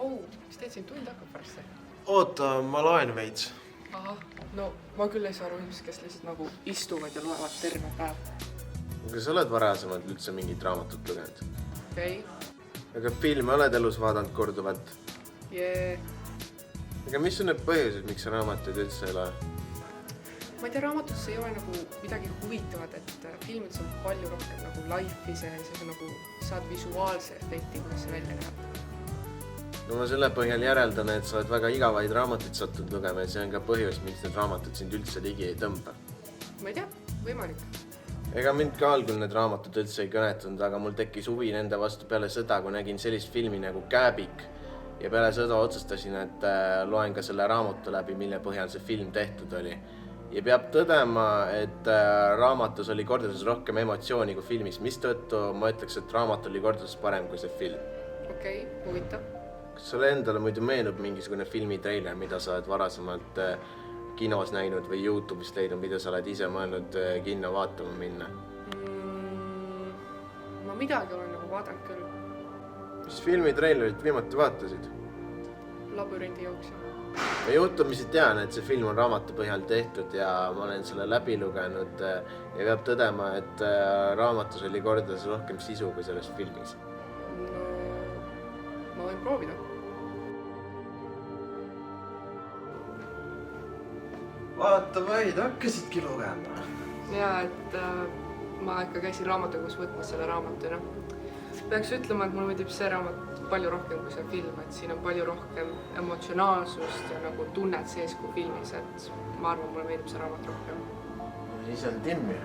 mis teed siin, tund hakkab varsti? Oota, ma loen veits. Ahah, no ma küll ei saa aru inimesed, kes lihtsalt nagu istuvad ja loevad terve päev. Aga sa oled varasemalt üldse mingit raamatut lugenud? Okei. Aga filme oled elus vaadanud korduvalt? Jee. Aga mis on need põhjused, miks sa raamatuid üldse ei loe? Ma ei tea, raamatus ei ole nagu midagi huvitavat, et filmides on palju rohkem nagu life'i sees ja nagu saad visuaalse efekti, kuidas see välja näeb. No ma selle põhjal järeldan, et sa oled väga igavaid raamatuid sattunud lugema ja see on ka põhjus, miks need raamatud sind üldse ligi ei tõmba. Ma ei tea, võimalik. Ega mind ka algul need raamatud üldse ei kõnetunud, aga mul tekkis huvi nende vastu peale seda, kui nägin sellist filmi nagu Kääbik ja peale seda otsustasin, et loen ka selle raamatu läbi, mille põhjal see film tehtud oli. Ja peab tõdema, et raamatus oli kordades rohkem emotsiooni kui filmis, mistõttu ma ütleks, et raamat oli kordades parem kui see film. Okei, huvitav. Kas sulle endale muidu meenub mingisugune filmitreiler, mida sa oled varasemalt kinos näinud või YouTube'ist leidnud, mida sa oled ise mõelnud kinno vaatama minna? Ma midagi olen nagu vaadanud küll. Mis filmitreilerit viimati vaatasid? Labürindi jooksja. Ma juhtumisi tean, et see film on raamatu põhjal tehtud ja ma olen selle läbi lugenud ja peab tõdema, et raamatus oli kordades rohkem sisu kui selles filmis. No, ma võin proovida. Vaata vaid, hakkasidki lugema. Ja, et ma ikka käisin raamatukogus võtmas selle raamatu. Peaks ütlema, et mulle meeldib see raamat palju rohkem kui see film, et siin on palju rohkem emotsionaalsust ja nagu tunned sees kui filmis, et ma arvan, mulle meeldib see raamat rohkem. Ise on Timmi.